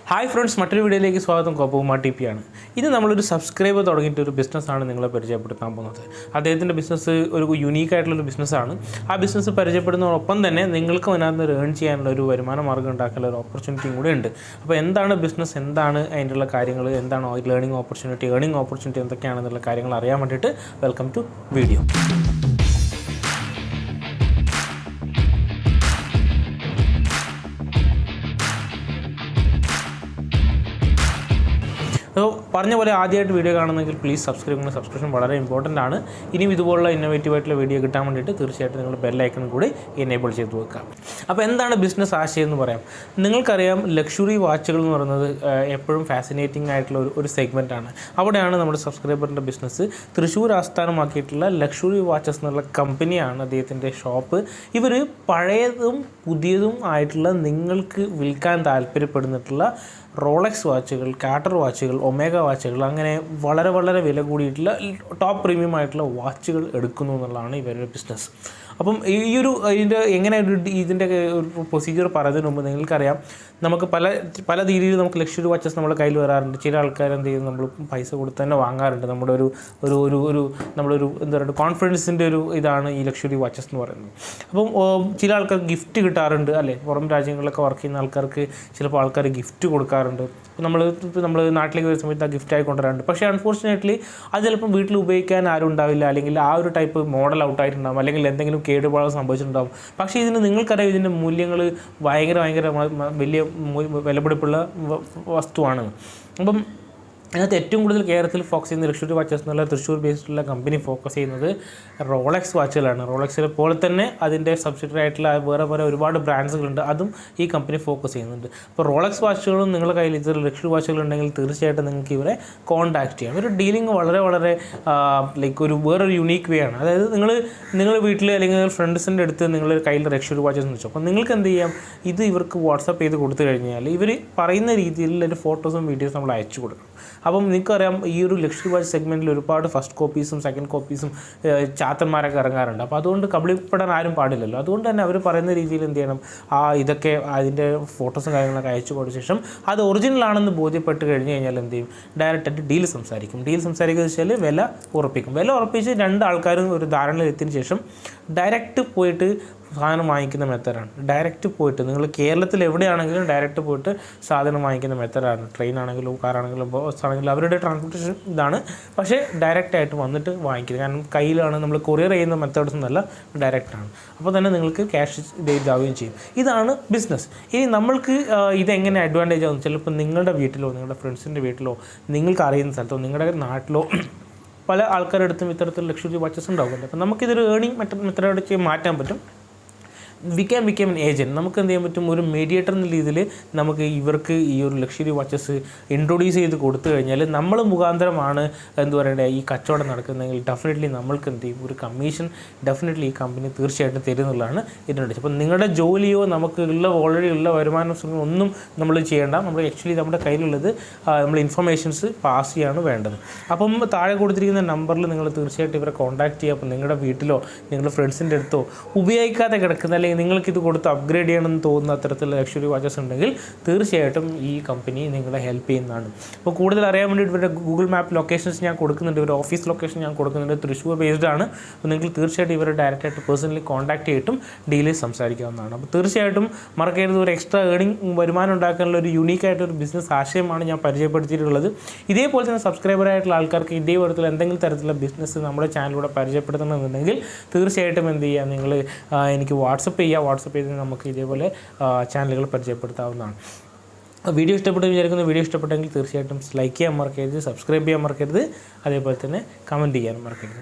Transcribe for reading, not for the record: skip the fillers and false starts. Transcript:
Hi friends, മറ്റൊരു വീഡിയോയിലേക്ക് സ്വാഗതം. കോപ്പുമാ ടി പി ആണ്. ഇത് നമ്മളൊരു സബ്സ്ക്രൈബർ തുടങ്ങിയിട്ട് ഒരു ബിസിനസ്സാണ് നിങ്ങളെ പരിചയപ്പെടുത്താൻ പോകുന്നത്. അദ്ദേഹത്തിൻ്റെ ബിസിനസ് ഒരു യുണീക്കായിട്ടുള്ളൊരു ബിസിനസ്സാണ്. ആ ബിസിനസ് പരിചയപ്പെടുന്നതോടൊപ്പം തന്നെ നിങ്ങൾക്കും അതിനകത്ത് ഏൺ ചെയ്യാനുള്ള ഒരു വരുമാന മാർഗ്ഗം ഉണ്ടാക്കാനുള്ള ഒരു ഓപ്പർച്യൂണിറ്റിയും കൂടെ ഉണ്ട്. അപ്പോൾ എന്താണ് ബിസിനസ്, എന്താണ് അതിൻ്റെയുള്ള കാര്യങ്ങൾ, എന്താണ് ഏണിംഗ് ഓപ്പർച്യൂണിറ്റി എന്തൊക്കെയാണെന്നുള്ള കാര്യങ്ങൾ അറിയാൻ വേണ്ടിയിട്ട് വെൽക്കം ടു വീഡിയോ. അപ്പോൾ പറഞ്ഞ പോലെ ആദ്യമായിട്ട് വീഡിയോ കാണുന്നെങ്കിൽ പ്ലീസ് സബ്സ്ക്രിപ്ഷൻ വളരെ ഇമ്പോർട്ടൻ്റ് ആണ്. ഇനിയും ഇതുപോലുള്ള ഇന്നോവേറ്റീവായിട്ടുള്ള വീഡിയോ കിട്ടാൻ വേണ്ടിയിട്ട് തീർച്ചയായിട്ടും നിങ്ങൾ ബെല്ലൈക്കൺ കൂടി എനേബിൾ ചെയ്ത് വെക്കുക. അപ്പോൾ എന്താണ് ബിസിനസ് ആശയം എന്ന് പറയാം. നിങ്ങൾക്കറിയാം, ലക്ഷറി വാച്ചുകൾ എന്ന് പറയുന്നത് എപ്പോഴും ഫാസിനേറ്റിംഗ് ആയിട്ടുള്ള ഒരു സെഗ്മെൻറ്റാണ്. അവിടെയാണ് നമ്മുടെ സബ്സ്ക്രൈബറിൻ്റെ ബിസിനസ്. തൃശ്ശൂർ ആസ്ഥാനമാക്കിയിട്ടുള്ള ലക്ഷറി വാച്ചസ് എന്നുള്ള കമ്പനിയാണ് അദ്ദേഹത്തിൻ്റെ ഷോപ്പ്. ഇവർ പഴയതും പുതിയതും ആയിട്ടുള്ള നിങ്ങൾക്ക് വിൽക്കാൻ താല്പര്യപ്പെടുന്നിട്ടുള്ള റോളക്സ് വാച്ചുകൾ, കാർട്ടർ വാച്ചുകൾ, ഒമേഗ വാച്ചുകൾ, അങ്ങനെ വളരെ വളരെ വില കൂടിയിട്ടുള്ള ടോപ്പ് പ്രീമിയം ആയിട്ടുള്ള വാച്ചുകൾ എടുക്കുന്നു എന്നുള്ളതാണ് ഇവരുടെ ബിസിനസ്. അപ്പം ഇതിൻ്റെ എങ്ങനെ ഇതിൻ്റെ ഒരു പ്രൊസീജിയർ പറയുന്നതിന് മുമ്പ് നിങ്ങൾക്കറിയാം, നമുക്ക് പല രീതിയിൽ നമുക്ക് ലക്ഷറി വാച്ചസ് നമ്മുടെ കയ്യിൽ വരാറുണ്ട്. ചില ആൾക്കാർ എന്ത് ചെയ്യും, നമ്മൾ പൈസ കൊടുത്ത് തന്നെ വാങ്ങാറുണ്ട്. നമ്മുടെ നമ്മളൊരു എന്താ പറയുക, കോൺഫിഡൻസിൻ്റെ ഒരു ഇതാണ് ഈ ലക്ഷറി വാച്ചസ് എന്ന് പറയുന്നത്. അപ്പം ചില ആൾക്കാർ ഗിഫ്റ്റ് കിട്ടാറുണ്ട്, അല്ലേ? പുറം രാജ്യങ്ങളിലൊക്കെ വർക്ക് ചെയ്യുന്ന ആൾക്കാർക്ക് ചിലപ്പോൾ ആൾക്കാർ ഗിഫ്റ്റ് കൊടുക്കാറുണ്ട്. നമ്മൾ നാട്ടിലേക്ക് വരുന്ന സമയത്ത് ആ ഗിഫ്റ്റായി കൊണ്ടുവരാറുണ്ട്. പക്ഷേ അൺഫോർച്ചുനേറ്റ്ലി അത് ചിലപ്പം വീട്ടിൽ ഉപയോഗിക്കാൻ ആരും ഉണ്ടാവില്ല, അല്ലെങ്കിൽ ആ ഒരു ടൈപ്പ് മോഡൽ ഔട്ടായിട്ടുണ്ടാകും, അല്ലെങ്കിൽ എന്തെങ്കിലും കേടുപാട് സംഭവിച്ചിട്ടുണ്ടാകും. പക്ഷേ ഇതിന് നിങ്ങൾക്കറിയാം, ഇതിൻ്റെ മൂല്യങ്ങൾ ഭയങ്കര വലിയ വിലപിടിപ്പുള്ള വസ്തുവാണ്. അപ്പം അതിനകത്ത് ഏറ്റവും കൂടുതൽ കേരളത്തിൽ ഫോക്കസ് ചെയ്യുന്ന ലക്ഷറി വാച്ചസ് എന്നുള്ള തൃശ്ശൂർ ബേസ്ഡുള്ള കമ്പനി ഫോക്കസ് ചെയ്യുന്നത് റോളക്സ് വാച്ചുകളാണ്. റോളക്സിലെ പോലെ തന്നെ അതിൻ്റെ സബ്സിഡറി ആയിട്ടുള്ള വേറെ ഒരുപാട് ബ്രാൻഡ്സുകളുണ്ട്, അതും ഈ കമ്പനി ഫോക്കസ് ചെയ്യുന്നുണ്ട്. അപ്പോൾ റോളക്സ് വാച്ചുകളും നിങ്ങളുടെ കയ്യിൽ ഇത് ലക്ഷറി വാച്ചുകളുണ്ടെങ്കിൽ തീർച്ചയായിട്ടും നിങ്ങൾക്ക് ഇവരെ കോൺടാക്റ്റ് ചെയ്യാം. ഒരു ഡീലിംഗ് വളരെ ലൈക്ക് വേറൊരു യുണീക്ക് വേ ആണ്. അതായത് നിങ്ങൾ വീട്ടിൽ അല്ലെങ്കിൽ ഫ്രണ്ട്സിൻ്റെ അടുത്ത് നിങ്ങളുടെ കയ്യിൽ ലക്ഷറി വാച്ചസ് എന്ന് വെച്ചു, അപ്പോൾ നിങ്ങൾക്ക് എന്ത് ചെയ്യാം, ഇത് ഇവർക്ക് വാട്സപ്പ് ചെയ്ത് കൊടുത്തു കഴിഞ്ഞാൽ ഇവർ പറയുന്ന രീതിയിലുള്ള ഫോട്ടോസും വീഡിയോസും നമ്മൾ അയച്ചു കൊടുക്കണം. അപ്പം നിങ്ങൾക്കറിയാം, ഈ ഒരു ലക്ഷറി വാച്ച് സെഗ്മെൻറ്റിൽ ഒരുപാട് ഫസ്റ്റ് കോപ്പീസും സെക്കൻഡ് കോപ്പീസും ചാത്തന്മാരൊക്കെ ഇറങ്ങാറുണ്ട്. അപ്പോൾ അതുകൊണ്ട് കബളിപ്പെടാൻ ആരും പാടില്ലല്ലോ. അതുകൊണ്ട് തന്നെ അവർ പറയുന്ന രീതിയിൽ എന്ത് ചെയ്യണം, ഇതൊക്കെ അതിൻ്റെ ഫോട്ടോസും കാര്യങ്ങളൊക്കെ അയച്ചു കൊടുത്ത ശേഷം അത് ഒറിജിനലാണെന്ന് ബോധ്യപ്പെട്ട് കഴിഞ്ഞ് കഴിഞ്ഞാൽ എന്ത് ചെയ്യും, ഡയറക്റ്റായിട്ട് ഡീൽ സംസാരിക്കുക വെച്ചാൽ വില ഉറപ്പിച്ച് രണ്ട് ആൾക്കാരും ഒരു ധാരണയിലെത്തിയതിന് ശേഷം ഡയറക്റ്റ് പോയിട്ട് സാധനം വാങ്ങിക്കുന്ന മെത്തേഡാണ്. ഡയറക്റ്റ് പോയിട്ട് നിങ്ങൾ കേരളത്തിൽ എവിടെയാണെങ്കിലും ഡയറക്റ്റ് പോയിട്ട് സാധനം വാങ്ങിക്കുന്ന മെത്തേഡാണ്. ട്രെയിൻ ആണെങ്കിലും കാറാണെങ്കിലും ബസ് ആണെങ്കിലും അവരുടെ ട്രാൻസ്പോർട്ടേഷൻ ഇതാണ്. പക്ഷേ ഡയറക്റ്റായിട്ട് വന്നിട്ട് വാങ്ങിക്കുന്നത്, കാരണം കയ്യിലാണ് നമ്മൾ കൊറിയർ ചെയ്യുന്ന മെത്തേഡ്സ് എന്നല്ല, ഡയറക്റ്റാണ്. അപ്പോൾ തന്നെ നിങ്ങൾക്ക് ക്യാഷ് ഇതാവുകയും ചെയ്യും. ഇതാണ് ബിസിനസ്. ഇനി നമ്മൾക്ക് ഇതെങ്ങനെ അഡ്വാൻറ്റേജ് ആകും, ചിലപ്പോൾ നിങ്ങളുടെ വീട്ടിലോ നിങ്ങളുടെ ഫ്രണ്ട്സിൻ്റെ വീട്ടിലോ നിങ്ങൾക്ക് അറിയുന്ന സ്ഥലത്തോ നിങ്ങളുടെ നാട്ടിലോ പല ആൾക്കാരുടെ അടുത്തും ഇത്തരത്തിൽ ലക്ഷറി വാച്ചസ് ഉണ്ടാവുമല്ലോ. അപ്പോൾ നമുക്കിതൊരു ഏണിംഗ് മെത്തേഡ് മാറ്റാൻ പറ്റും. We can N agent. നമുക്ക് എന്ത് ചെയ്യാൻ പറ്റും, ഒരു മീഡിയേറ്റർ എന്ന രീതിയിൽ നമുക്ക് ഇവർക്ക് ഈ ഒരു ലക്ഷറി വാച്ചസ് ഇൻട്രൊഡ്യൂസ് ചെയ്ത് കൊടുത്തു കഴിഞ്ഞാൽ നമ്മൾ മുഖാന്തരമാണ് എന്ത് പറയണ്ടേ ഈ കച്ചവടം നടക്കുന്നതെങ്കിൽ ഡെഫിനറ്റ്ലി നമ്മൾക്ക് എന്ത് ചെയ്യും, ഒരു കമ്മീഷൻ ഡെഫിനറ്റ്ലി ഈ കമ്പനി തീർച്ചയായിട്ടും തരുന്നുള്ളതാണ് ഇതിനുണ്ട്. അപ്പോൾ നിങ്ങളുടെ ജോലിയോ നമുക്ക് ഓൾറെഡി ഉള്ള വരുമാന ഒന്നും നമ്മൾ ചെയ്യേണ്ട. നമ്മൾ ആക്ച്വലി നമ്മുടെ കയ്യിലുള്ളത് നമ്മൾ ഇൻഫർമേഷൻസ് പാസ് ചെയ്യാണ് വേണ്ടത്. അപ്പം താഴെ കൊടുത്തിരിക്കുന്ന നമ്പറിൽ നിങ്ങൾ തീർച്ചയായിട്ടും ഇവരെ കോൺടാക്ട് ചെയ്യുക. അപ്പോൾ നിങ്ങളുടെ വീട്ടിലോ നിങ്ങളുടെ ഫ്രണ്ട്സിൻ്റെ അടുത്തോ ഉപയോഗിക്കാതെ കിടക്കുന്ന, അല്ലെങ്കിൽ നിങ്ങൾക്കിത് കൊടുത്ത് അപ്ഗ്രേഡ് ചെയ്യണമെന്ന് തോന്നുന്ന അത്തരത്തിലുള്ള ലക്ഷറി വാച്ചസ് ഉണ്ടെങ്കിൽ തീർച്ചയായിട്ടും ഈ കമ്പനി നിങ്ങളെ ഹെൽപ്പ് ചെയ്യുന്നതാണ്. അപ്പോൾ കൂടുതൽ അറിയാൻ വേണ്ടിയിട്ട് ഇവരുടെ ഗൂഗിൾ മാപ്പ് ലൊക്കേഷൻസ് ഞാൻ കൊടുക്കുന്നുണ്ട്, ഇവരുടെ ഓഫീസ് ലൊക്കേഷൻ ഞാൻ കൊടുക്കുന്നുണ്ട്, തൃശ്ശൂർ ബേസ്ഡ് ആണ്. അപ്പോൾ നിങ്ങൾ തീർച്ചയായിട്ടും ഇവരെ ഡയറക്റ്റായിട്ട് പേഴ്സണലി കോൺടാക്ട് ചെയ്തിട്ടും ഡീലിൽ സംസാരിക്കാവുന്നതാണ്. അപ്പോൾ തീർച്ചയായിട്ടും മറക്കരുത്, ഒരു എക്സ്ട്രാ വരുമാനം ഉണ്ടാക്കാനുള്ള ഒരു യുണീക്കായിട്ടൊരു ബിസിനസ് ആശയമാണ് ഞാൻ പരിചയപ്പെടുത്തിയിട്ടുള്ളത്. ഇതേപോലെ തന്നെ സബ്സ്ക്രൈബറായിട്ടുള്ള ആൾക്കാർക്ക് ഇതേപോലത്തിൽ എന്തെങ്കിലും തരത്തിലുള്ള ബിസിനസ് നമ്മുടെ ചാനലിലൂടെ പരിചയപ്പെടുത്തണമെന്നുണ്ടെങ്കിൽ തീർച്ചയായിട്ടും എന്ത് ചെയ്യുക, നിങ്ങൾ എനിക്ക് വാട്സപ്പ് ചെയ്ത് നമുക്ക് ഇതേപോലെ ചാനലുകൾ പരിചയപ്പെടുത്താവുന്നതാണ്. വീഡിയോ ഇഷ്ടപ്പെട്ടെങ്കിൽ തീർച്ചയായിട്ടും ലൈക്ക് ചെയ്യാൻ മറക്കരുത്, സബ്സ്ക്രൈബ് ചെയ്യാൻ മറക്കരുത്, അതേപോലെ തന്നെ കമൻറ്റ് ചെയ്യാൻ മറക്കരുത്.